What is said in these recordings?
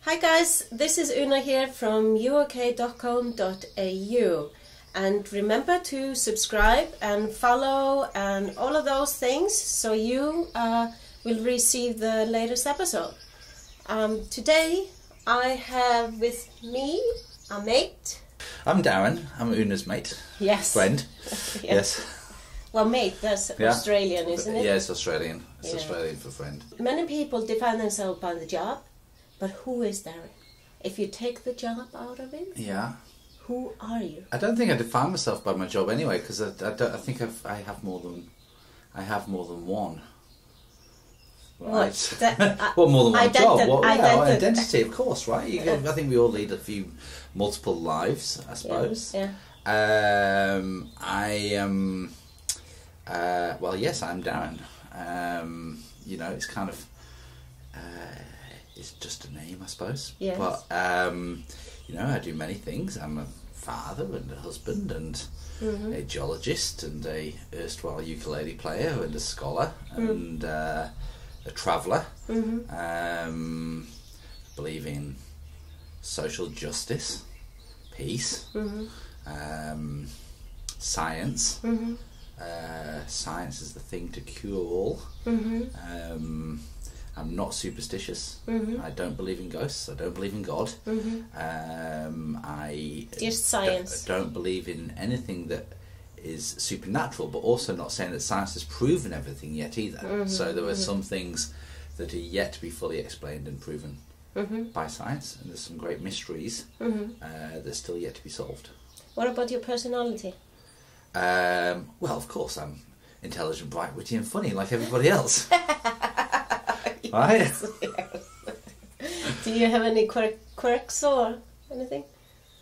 Hi guys, this is Una here from U.O.K.com.au, and remember to subscribe and follow and all of those things so you will receive the latest episode. Today I have with me a mate. I'm Darren. I'm Una's mate. Yes. Friend. Yes. Well, mate, that's Australian, isn't it? Yeah, it's Australian. It's Australian for friend. Many people define themselves by the job, but who is Darren? If you take the job out of it, who are you? I don't think I define myself by my job anyway, because I think I have more than one. Right. Well, more than one job. Well, identity, of course, right? I think we all lead a few multiple lives, I suppose. Yeah. I am. Well, yes, I'm Darren. It's kind of. It's just a name, I suppose. Yes. But I do many things. I'm a father and a husband and a geologist and a erstwhile ukulele player and a scholar and a traveller. Believe in social justice, peace, science. Science is the thing to cure all. I'm not superstitious. I don't believe in ghosts. I don't believe in God. Just science. Don't believe in anything that is supernatural, but also not saying that science has proven everything yet either. So there are some things that are yet to be fully explained and proven by science, and there's some great mysteries that are still yet to be solved. What about your personality? Well, of course, I'm intelligent, bright, witty and funny like everybody else. Right? Yes. Do you have any quirks or anything?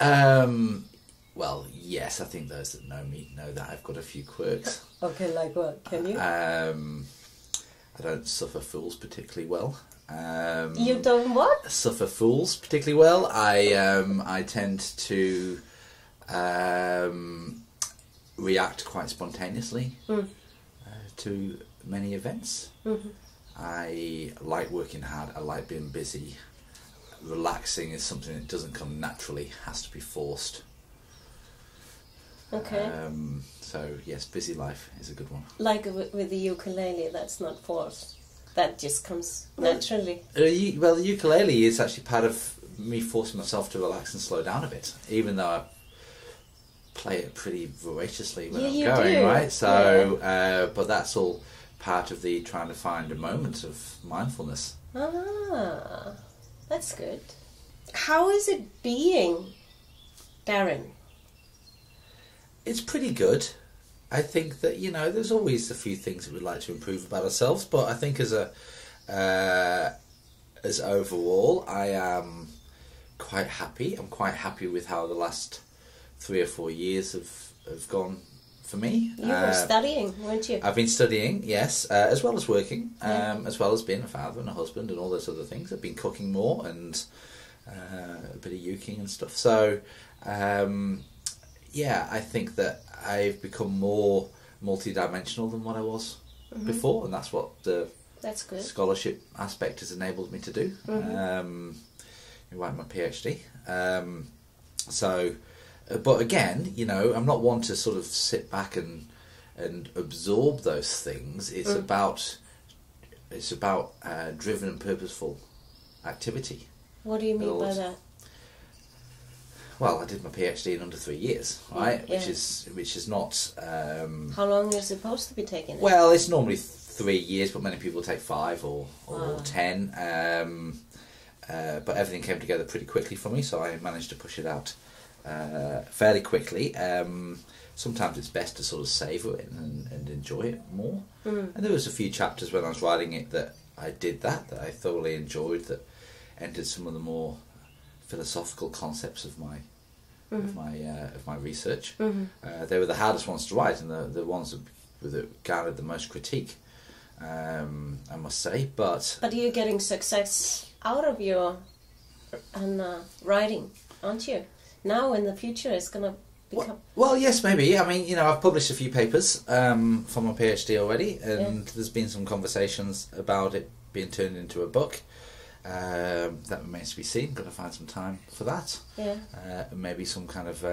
Well, yes, I think those that know me know that I've got a few quirks. Okay, like what? Can you? I don't suffer fools particularly well. You don't what? Suffer fools particularly well. I tend to react quite spontaneously to many events. I like working hard. I like being busy. Relaxing is something that doesn't come naturally, has to be forced. Okay. So yes, busy life is a good one. Like with the ukulele, that's not forced. That just comes naturally. Well, the ukulele is actually part of me forcing myself to relax and slow down a bit, even though I play it pretty voraciously when I'm going, right? So, but that's all part of the trying to find a moment of mindfulness. Ah, that's good. How is it being Darren? It's pretty good. I think that, there's always a few things that we'd like to improve about ourselves, but I think as overall, I am quite happy. I'm quite happy with how the last 3 or 4 years have gone for me. You were studying, weren't you? I've been studying, yes, as well as working, as well as being a father and a husband and all those other things. I've been cooking more and a bit of uking and stuff. So, I think that I've become more multi-dimensional than what I was before, and that's what the scholarship aspect has enabled me to do. Write my PhD. But again, I'm not one to sort of sit back and absorb those things. It's about driven and purposeful activity. What do you mean by that? Well, I did my PhD in under 3 years, right? Which is not. How long you're supposed to be taking it? Well, it's normally 3 years, but many people take 5 or 10. But everything came together pretty quickly for me, so I managed to push it out fairly quickly. Sometimes it's best to sort of savour it and enjoy it more. And there was a few chapters when I was writing it that I did that I thoroughly enjoyed, that entered some of the more philosophical concepts of my research. They were the hardest ones to write and the ones that garnered the most critique, I must say. But you're getting success out of your writing, aren't you? Now in the future it's going to become... Well, yes, maybe. I mean, I've published a few papers for my PhD already, and there's been some conversations about it being turned into a book. That remains to be seen. Got to find some time for that. Yeah. Maybe some kind of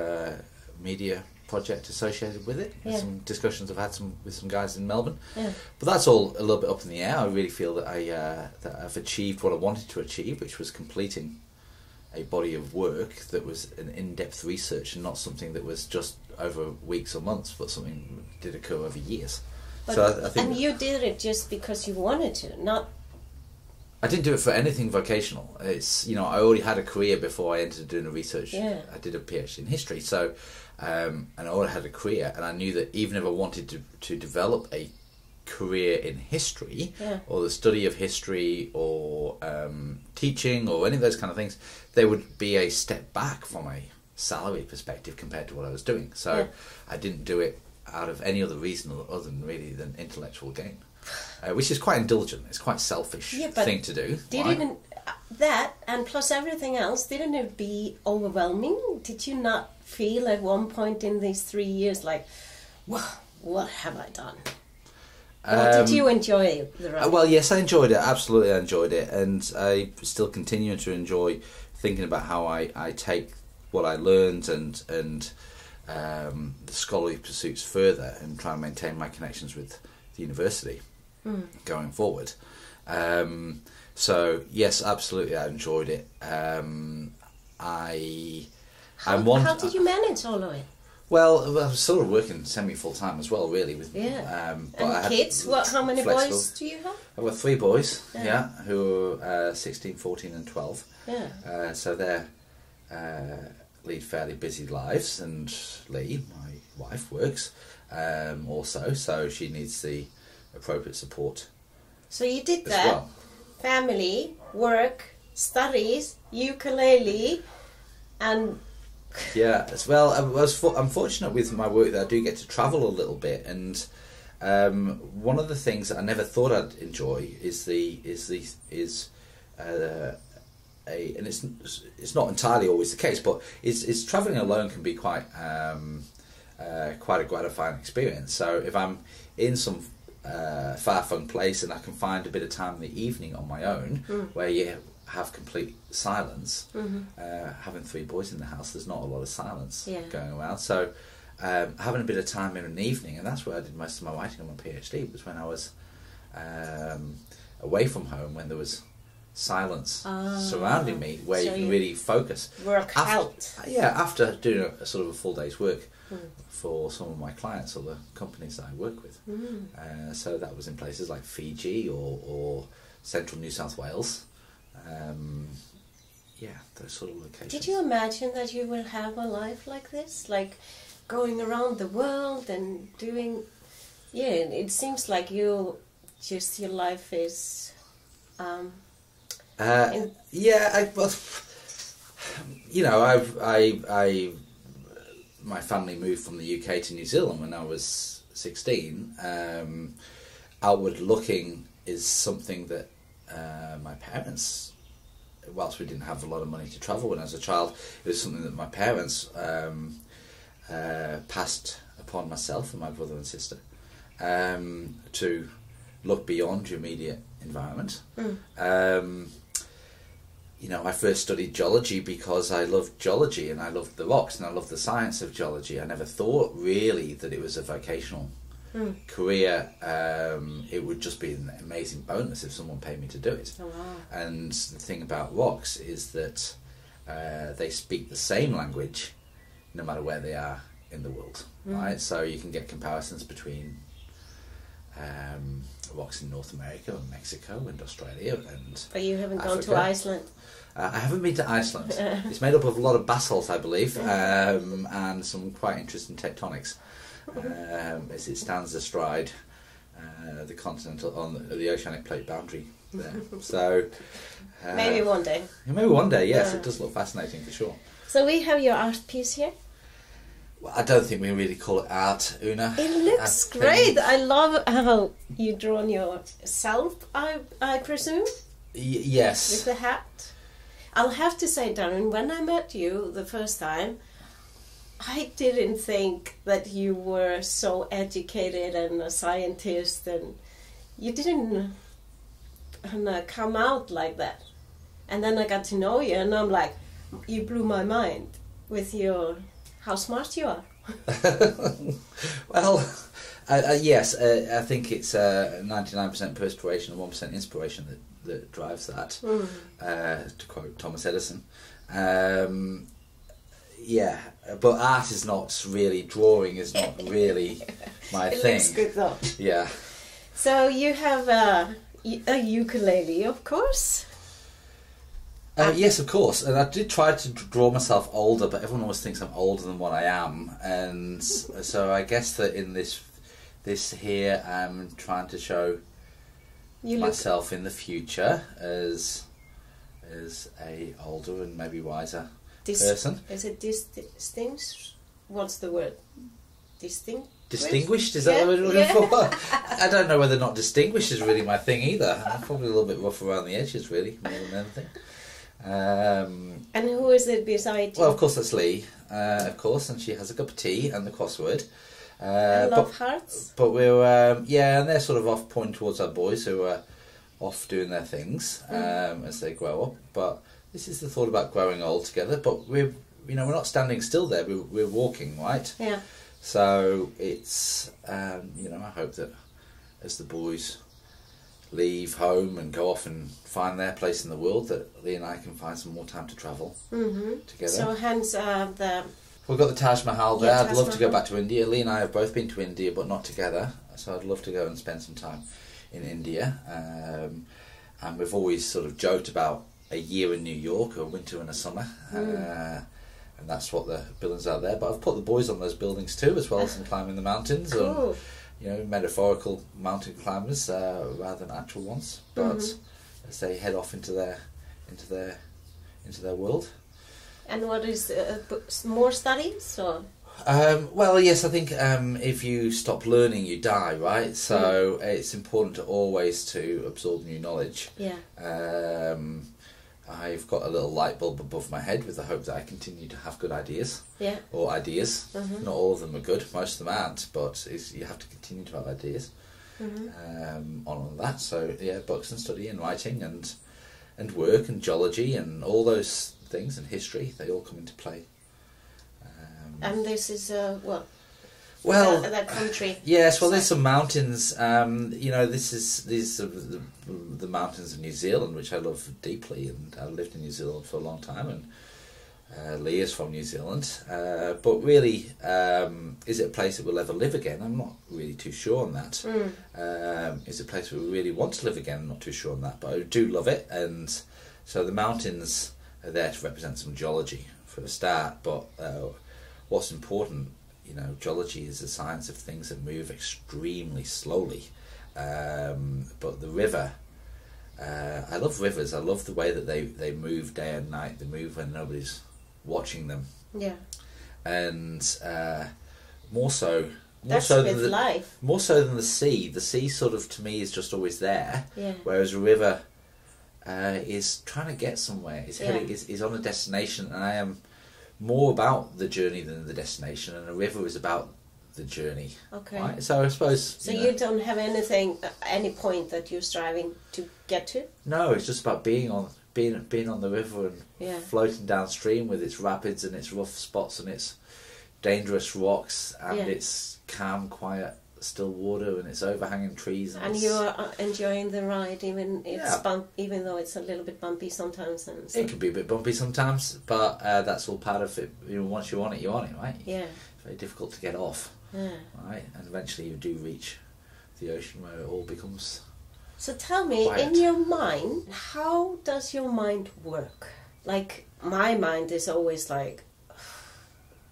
media project associated with it. Yeah. Some discussions I've had with some guys in Melbourne. Yeah. But that's all a little bit up in the air. I really feel that I've achieved what I wanted to achieve, which was completing a body of work that was an in-depth research and not something that was just over weeks or months, but something that did occur over years. But, so I think, and you did it just because you wanted to, not... I didn't do it for anything vocational. It's, I already had a career before I entered doing a research. Yeah. I did a PhD in history, so and I already had a career, and I knew that even if I wanted to develop a career in history, Yeah. or the study of history, or teaching, or any of those kind of things, they would be a step back from a salary perspective compared to what I was doing. So Yeah. I didn't do it out of any other reason other than really than intellectual gain, which is quite indulgent. It's quite selfish thing to do. Didn't that, and plus everything else, didn't it be overwhelming? Did you not feel at one point in these 3 years like, what have I done? Or did you enjoy the ride? Well, yes, I enjoyed it. Absolutely, I enjoyed it, and I still continue to enjoy thinking about how I take what I learned and the scholarly pursuits further, and try and maintain my connections with the university going forward. So yes, absolutely, I enjoyed it. How did you manage all of it? Well, I was sort of working semi-full time as well, really. With But I had kids? How many boys do you have? I've got 3 boys, who are 16, 14 and 12. Yeah. So they lead fairly busy lives, and Lee, my wife, works also, so she needs the appropriate support. So you did as that. well. Family, work, studies, ukulele, and... Yeah, as well. I'm fortunate with my work that I do get to travel a little bit, and one of the things that I never thought I'd enjoy and it's not entirely always the case, but is travelling alone can be quite a gratifying experience. So if I'm in some far-flung place and I can find a bit of time in the evening on my own, where you have complete silence, having 3 boys in the house, there's not a lot of silence going around. So having a bit of time in an evening, and that's where I did most of my writing on my PhD, was when I was away from home, when there was silence surrounding me, where you can really focus. After doing a sort of a full day's work for some of my clients or the companies that I work with. So that was in places like Fiji or central New South Wales. Those sort of locations. Did you imagine that you will have a life like this? Like going around the world and doing... Yeah, it seems like your life is... my family moved from the U.K. to New Zealand when I was 16. Outward looking is something that my parents, whilst we didn't have a lot of money to travel when I was a child, it was something that my parents passed upon myself and my brother and sister, to look beyond your immediate environment. I first studied geology because I loved geology and I loved the rocks and I loved the science of geology. I never thought really that it was a vocational career. It would just be an amazing bonus if someone paid me to do it. Oh, wow. And the thing about rocks is that they speak the same language no matter where they are in the world, right? So you can get comparisons between rocks in North America and Mexico and Australia and But you haven't Africa. gone to Iceland. I haven't been to Iceland. It's made up of a lot of basalt, I believe, and some quite interesting tectonics, as it stands astride the continental on the oceanic plate boundary there. So Maybe one day. Maybe one day, yes. It does look fascinating for sure. So we have your art piece here. Well, I don't think we really call it art, Una. It looks great. I love how you drawn yourself, I presume. Yes. With the hat. I'll have to say, Darren, when I met you the first time, I didn't think that you were so educated and a scientist, and you didn't come out like that. And then I got to know you, and I'm like, you blew my mind with how smart you are. Well, yes, I think it's 99% perspiration and 1% inspiration that drives that, to quote Thomas Edison. Yeah, but art is not really, drawing is not really my thing. It looks good though. Yeah. So you have a ukulele, of course. Yes, of course. And I did try to draw myself older, but everyone always thinks I'm older than what I am. And so I guess that in this here, I'm trying to show myself in the future as a older and maybe wiser person. Is it distinct? What's the word? Distinct? Distinguished? Is that what we're looking for? I don't know whether or not distinguished is really my thing either. I'm probably a little bit rough around the edges, really, more than anything. And who is it beside you? Well, of course, that's Lee, of course, and she has a cup of tea and the crossword. I love hearts. But we're, and they're sort of off pointing towards our boys who are off doing their things as they grow up. But this is the thought about growing old together. But we're not standing still there. We're walking, right? Yeah. So it's, I hope that as the boys leave home and go off and find their place in the world, that Lee and I can find some more time to travel together. So hence we've got the Taj Mahal there. I'd love to go Mahal. back to India. Lee and I have both been to India, but not together. So I'd love to go and spend some time in India. And we've always sort of joked about a year in New York, a winter and a summer. And that's what the buildings are there. But I've put the boys on those buildings too, as well as some climbing the mountains. Cool. And, metaphorical mountain climbers rather than actual ones. But as they head off into their world. And what is more studies or? Well, yes, I think if you stop learning, you die, right? So it's important to always to absorb new knowledge. Yeah. I've got a little light bulb above my head with the hope that I continue to have good ideas. Yeah. Or ideas. Not all of them are good, most of them aren't, but you have to continue to have ideas on that. So, yeah, books and study and writing and work and geology and all those things and history, they all come into play. And this is well, that country. Yes, well, there's some mountains. These are the mountains of New Zealand, which I love deeply, and I lived in New Zealand for a long time. And Lee is from New Zealand, but really, is it a place that we'll ever live again? I'm not really too sure on that. Is it a place where we really want to live again? I'm not too sure on that, but I do love it. And so the mountains are there to represent some geology for a start. But what's important, geology is the science of things that move extremely slowly. But the river, I love rivers. I love the way that they move day and night. They move when nobody's watching them. Yeah. And more so than life. More so than the sea. The sea sort of, to me, is just always there. Yeah. Whereas a river is trying to get somewhere. Is on a destination, and I am more about the journey than the destination, and a river is about the journey. Okay. Right? So I suppose... So you don't have any point that you're striving to get to? No, it's just about being on the river and floating downstream with its rapids and its rough spots and its dangerous rocks and its calm, quiet, still water and its overhanging trees. And you're enjoying the ride, even even though it's a little bit bumpy sometimes. And it can be a bit bumpy sometimes, but that's all part of it. Once you're on it, right? Yeah. It's very difficult to get off. Yeah. Right, and eventually you do reach the ocean where it all becomes... So tell me, quiet. In your mind, how does your mind work? Like, my mind is always like,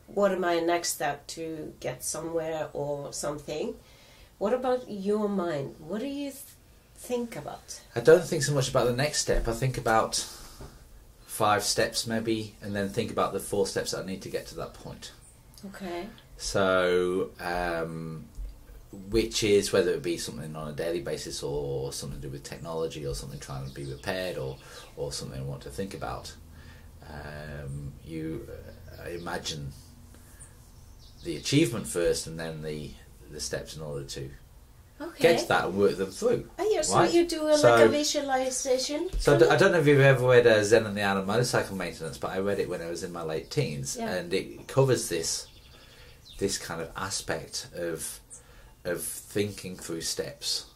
what am my next step to get somewhere or something? What about your mind? What do you think about? I don't think so much about the next step. I think about 5 steps maybe, and then think about the 4 steps that I need to get to that point. Okay. So, which is whether it be something on a daily basis or something to do with technology or something trying to be repaired or something I want to think about. You imagine the achievement first and then the steps in order to Okay. get to that and work them through. Oh, yeah, so right? you do like a visualization. So I don't know if you've ever read Zen and the Art of Motorcycle Maintenance, but I read it when I was in my late teens, and it covers this kind of aspect of thinking through steps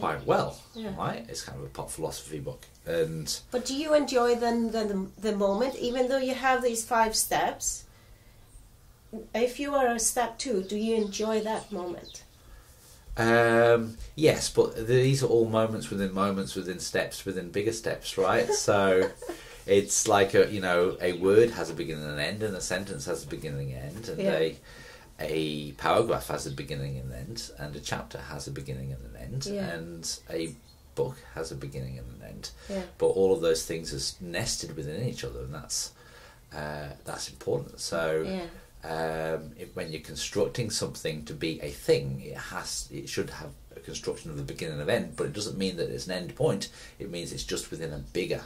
quite well. Right? It's kind of a pop philosophy book. But do you enjoy then the moment, even though you have these 5 steps? If you are a step 2, do you enjoy that moment? Yes, but these are all moments within steps within bigger steps, right? So it's like a word has a beginning and end, and a sentence has a beginning and end, and a paragraph has a beginning and end, and a chapter has a beginning and an end, and a book has a beginning and an end. But all of those things are nested within each other, and that's important. So when you're constructing something to be a thing, it should have a construction of the beginning and end, but it doesn't mean that it's an end point. It means it's just within a bigger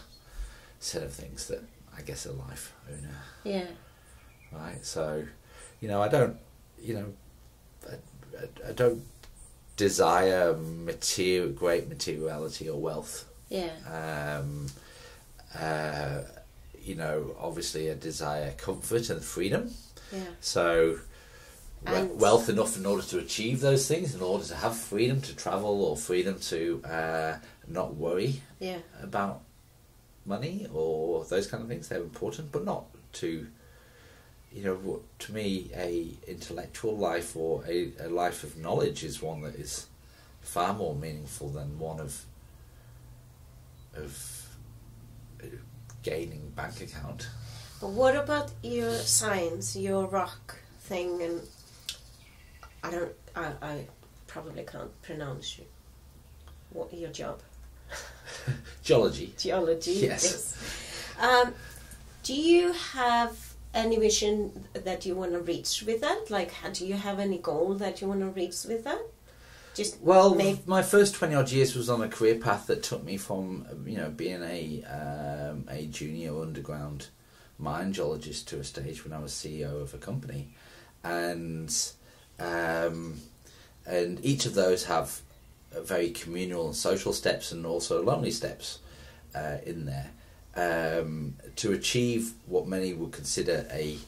set of things that I guess a life owner. Right. So, I don't desire great materiality or wealth. Obviously I desire comfort and freedom. So wealth enough in order to achieve those things, in order to have freedom to travel or freedom to not worry about money or those kind of things. They're important, but not to, to me, a intellectual life or a life of knowledge is one that is far more meaningful than one of gaining bank account. But what about your science, your rock thing? And I probably can't pronounce what your job. Geology. Yes. Do you have any vision that you want to reach with that? Like, do you have any goal that you want to reach with that? My first 20 odd years was on a career path that took me from being a junior underground mine geologist to a stage when I was CEO of a company, and each of those have very communal and social steps and also lonely steps in there. To achieve what many would consider a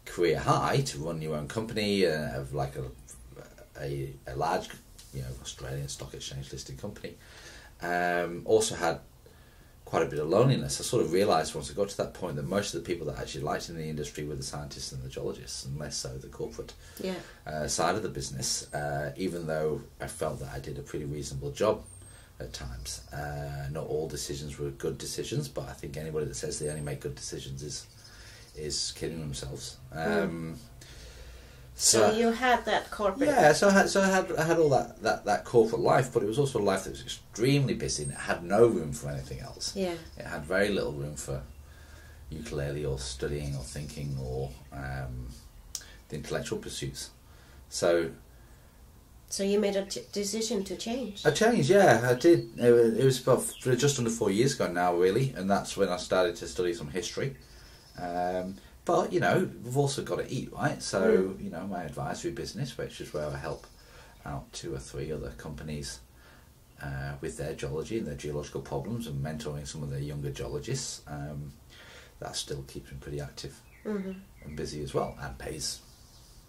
career high, to run your own company of like a large Australian stock exchange listed company, also had quite a bit of loneliness. I sort of realised once I got to that point that most of the people that I actually liked in the industry were the scientists and the geologists, and less so the corporate side of the business, even though I felt that I did a pretty reasonable job at times. Not all decisions were good decisions, but I think anybody that says they only make good decisions is kidding themselves. So you had that corporate. Yeah, so I had all that corporate life, but it was also a life that was extremely busy and it had no room for anything else. Yeah. It had very little room for ukulele or studying or thinking or the intellectual pursuits. So you made a decision to change. I changed, yeah, I did. It was about just under 4 years ago now, really, and that's when I started to study some history. But, we've also got to eat, right? So, my advisory business, which is where I help out 2 or 3 other companies with their geology and their geological problems and mentoring some of their younger geologists, that still keeps me pretty active and busy as well, and pays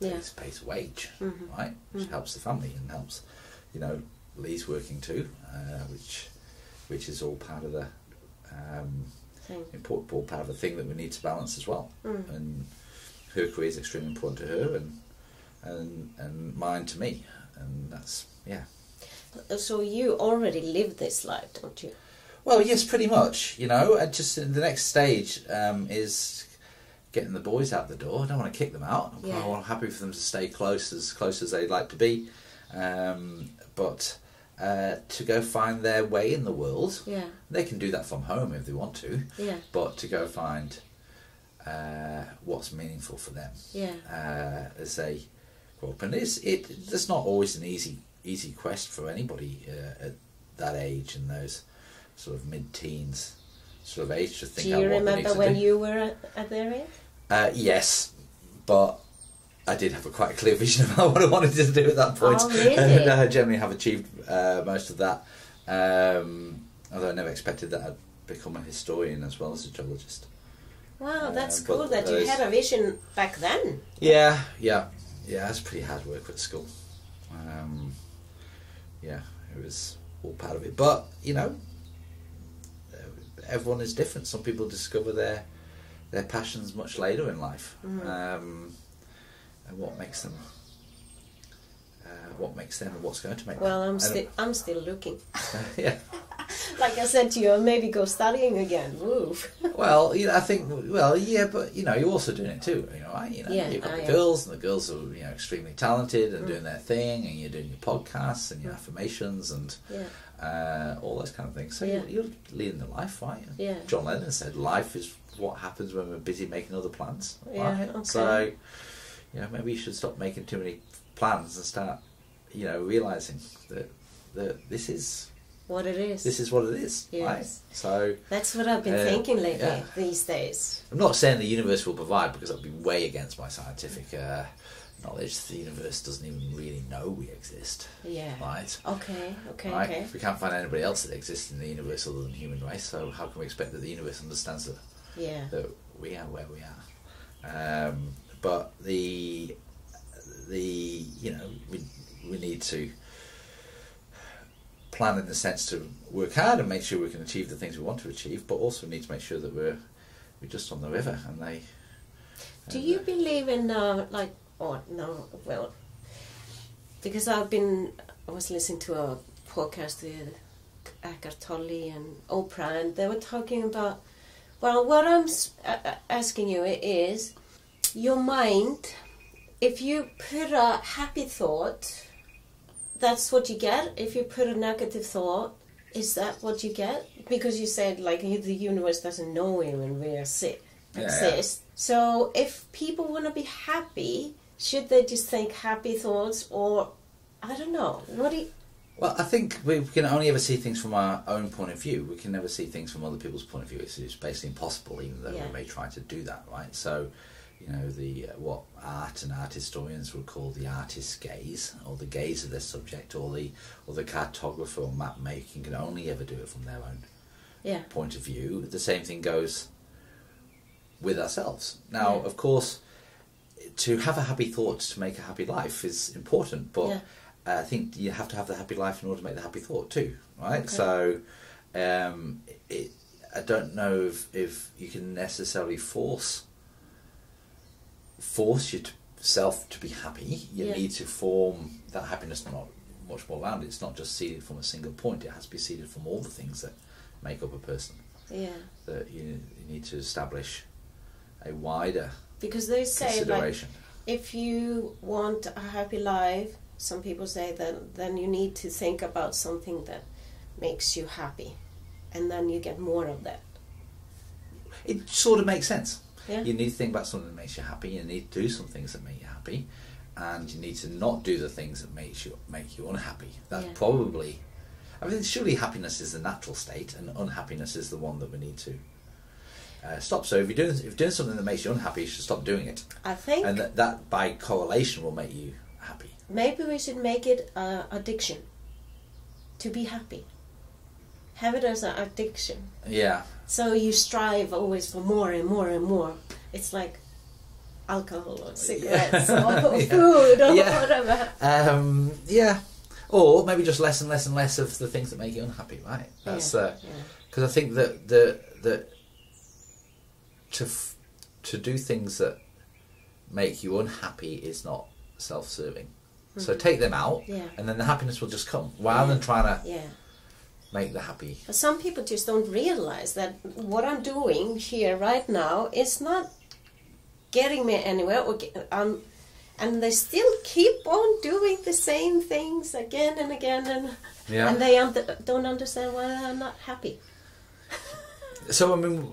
a wage, right? Which helps the family and helps, Lee's working too, which is all part of the important part of the thing that we need to balance as well. And her career is extremely important to her, and mine to me, and that's So you already live this life, don't you? Well, yes, pretty much. And just the next stage is getting the boys out the door. I don't want to kick them out. I'm happy for them to stay close as they'd like to be, but to go find their way in the world. They can do that from home if they want to, but to go find what's meaningful for them as they grow up. And it's not always an easy quest for anybody at that age and those sort of mid-teens sort of age to think. Do you remember when you were at their age? Yes, but I did have quite a clear vision of what I wanted to do at that point. Oh, really? And I generally have achieved most of that. Although I never expected that I'd become a historian as well as a geologist. Wow, that's cool that you had a vision back then. Yeah. It's pretty hard work at school. Yeah, it was all part of it. But everyone is different. Some people discover their passions much later in life, and what makes them and what's going to make them. Well, I'm still looking. Yeah. Like I said to you, maybe go studying again. Woo. Well, I think. Well, yeah, but you're also doing it too. Right? You've got the girls, and the girls are extremely talented and doing their thing, and you're doing your podcasts and your affirmations and all those kind of things. So you're leading the life, right? Yeah. John Lennon said, "Life is what happens when we're busy making other plans." Right? Yeah. Okay. So, maybe you should stop making too many plans and start, realizing that this is what it is. This is what it is. Yes. Right? So that's what I've been thinking lately these days. I'm not saying the universe will provide, because that would be way against my scientific knowledge. The universe doesn't even really know we exist. Yeah. Right. Okay. Right? If we can't find anybody else that exists in the universe other than the human race, so how can we expect that the universe understands that we are where we are? But we need to plan in the sense to work hard and make sure we can achieve the things we want to achieve, but also need to make sure that we're just on the river and they. Do you believe in because I was listening to a podcast with Eckhart Tolle and Oprah, and they were talking about. Well, what I'm asking you is, your mind. If you put a happy thought, that's what you get. If you put a negative thought, is that what you get? Because you said the universe doesn't know when we exist. Yeah. So if people want to be happy, should they just think happy thoughts, or I don't know? What do you? Well, I think we can only ever see things from our own point of view. We can never see things from other people's point of view. It's basically impossible, even though we may try to do that, right? So, what art and art historians would call the artist's gaze, or the gaze of their subject, or the cartographer or map making can only ever do it from their own point of view. The same thing goes with ourselves. Now, of course, to have a happy thought to make a happy life is important, but I think you have to have the happy life in order to make the happy thought too, right? Okay. So I don't know if you can necessarily force yourself to be happy. You need to form that happiness much more around it. It's not just seeded from a single point. It has to be seeded from all the things that make up a person. Yeah. That you need to establish a wider because they say consideration. If you want a happy life, some people say then you need to think about something that makes you happy, and then you get more of that. It sort of makes sense. Yeah. You need to think about something that makes you happy. You need to do some things that make you happy, and you need to not do the things that make you unhappy. That's probably. I mean, surely happiness is the natural state, and unhappiness is the one that we need to stop. So if you're doing something that makes you unhappy, you should stop doing it. I think, and that by correlation will make you happy. Maybe we should make it addiction. To be happy. Have it as an addiction. Yeah. So you strive always for more and more and more. It's like alcohol or cigarettes or food or whatever. Or maybe just less and less and less of the things that make you unhappy, right? That's because I think that to do things that make you unhappy is not self-serving. Mm-hmm. So take them out, and then the happiness will just come, rather than trying to make the happy. But some people just don't realize that what I'm doing here right now is not getting me anywhere, and they still keep on doing the same things again and again, and they don't understand why I'm not happy. So I mean,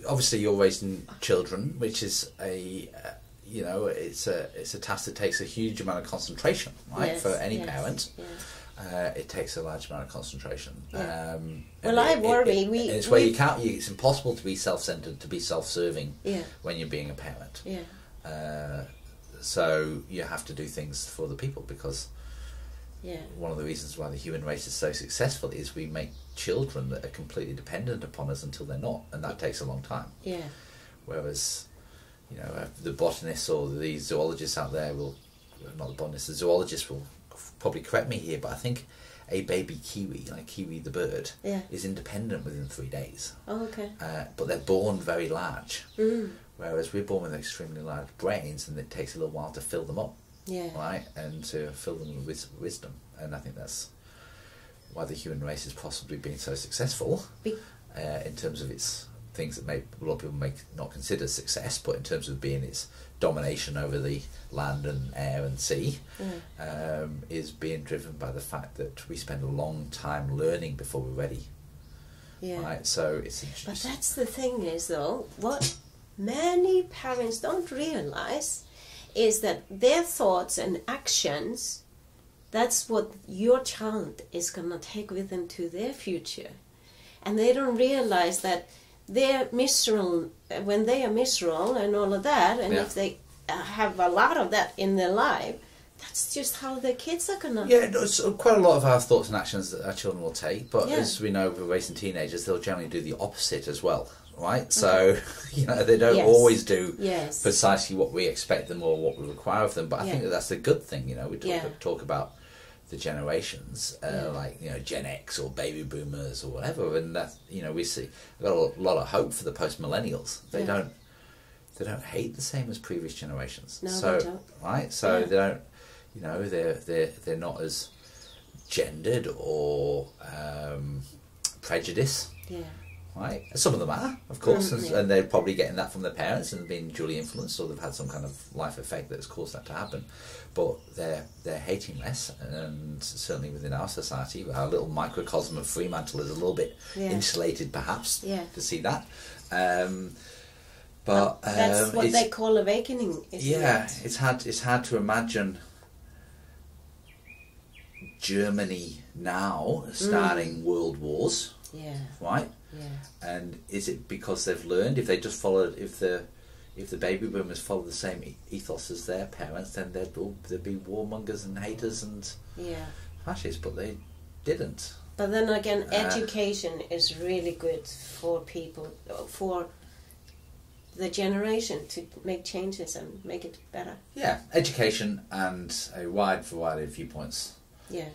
obviously you're raising children, which is it's a task that takes a huge amount of concentration, right? For any parent. Yes. It takes a large amount of concentration. Yeah. I worry. It's where you can't. It's impossible to be self-centered, to be self-serving when you're being a parent. Yeah. so you have to do things for the people, because Yeah. one of the reasons why the human race is so successful is we make children that are completely dependent upon us until they're not, and that takes a long time. Yeah. Whereas, the botanists or the zoologists out there will, not the botanists, the zoologists will probably correct me here, but I think a baby kiwi, like kiwi the bird, Yeah. is independent within 3 days. Oh, okay. But they're born very large, Mm. whereas we're born with extremely large brains, and it takes a little while to fill them up, Yeah. right, and to fill them with wisdom. And I think that's why the human race has possibly been so successful in terms of its things that a lot of people may not consider success, but in terms of being its domination over the land and air and sea, is being driven by the fact that we spend a long time learning before we're ready. Yeah. Right, so But that's the thing is, though, what many parents don't realize is that their thoughts and actions, that's what your child is going to take with them to their future. And they don't realize that they're miserable, when they are miserable and all of that, and if they have a lot of that in their life, that's just how their kids are going to... Yeah, it's quite a lot of our thoughts and actions that our children will take, but as we know, with raising teenagers, they'll generally do the opposite as well, right? So, they don't always do precisely what we expect them or what we require of them, but I think that's a good thing, we talk about the generations, like Gen X or baby boomers or whatever, and that we see got a lot of hope for the post millennials. They don't hate the same as previous generations. No, so they don't. right, so they don't. They're not as gendered or prejudiced. Yeah. Right, some of them are, of course, and they're probably getting that from their parents and being duly influenced, or they've had some kind of life effect that's caused that to happen. But they're hating less, and certainly within our society, our little microcosm of Fremantle is a little bit insulated, perhaps, to see that. But that's what they call awakening. Isn't it? It's hard to imagine Germany now starting world wars. Yeah. Right. Yeah. And is it because they've learned? If they just followed, if the baby boomers follow the same ethos as their parents, then there'd be warmongers and haters and fascists. But they didn't. But then again, education is really good for people, for the generation, to make changes and make it better. Yeah, education and a wide variety of viewpoints. Yeah.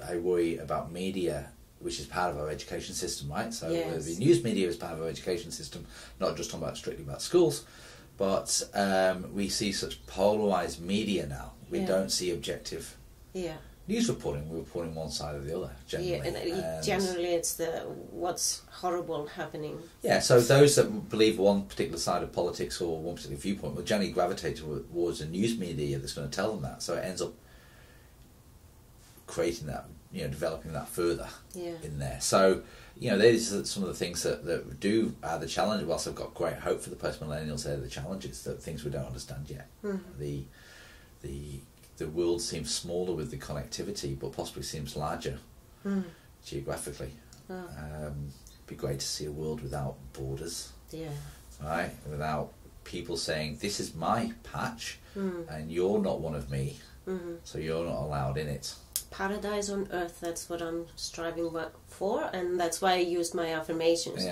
I worry about media, which is part of our education system, right? So the news media is part of our education system, not just talking about strictly about schools, but we see such polarised media now. We don't see objective news reporting. We're reporting one side or the other, generally. Yeah, and generally it's what's horrible happening. Yeah, so those that believe one particular side of politics or one particular viewpoint will generally gravitate towards a news media that's going to tell them that. So it ends up creating that, developing that further in there. So, these are some of the things that are the challenge. Whilst I've got great hope for the post-millennials, they're the challenges, that things we don't understand yet. The world seems smaller with the connectivity, but possibly seems larger geographically. It'd be great to see a world without borders. Yeah. Right? Without people saying, this is my patch, and you're not one of me, so you're not allowed in it. Paradise on earth, that's what I'm striving for, and that's why I used my affirmations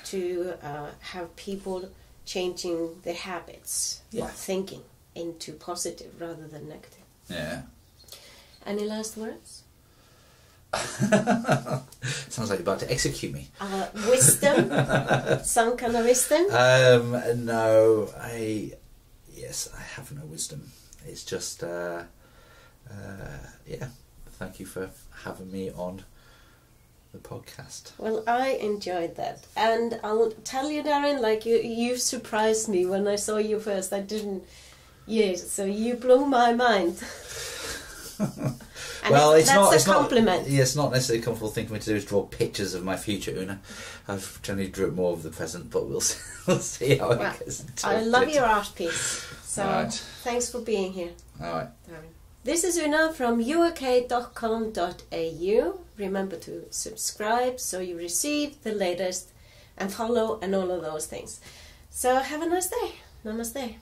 to have people changing their habits of thinking into positive rather than negative. Yeah. Any last words? Sounds like you're about to execute me. Wisdom? Some kind of wisdom? No, I have no wisdom. It's just, thank you for having me on the podcast. Well, I enjoyed that. And I'll tell you, Darren, like you surprised me when I saw you first. I didn't... Yes, so you blew my mind. Well, it's a compliment. It's not necessarily a comfortable thing for me to do is draw pictures of my future, Una. I've generally drawn more of the present, but we'll see how it goes. I love your art piece. So thanks for being here. All right. This is Una from U.O.K.com.au. Remember to subscribe so you receive the latest, and follow and all of those things. So have a nice day. Namaste.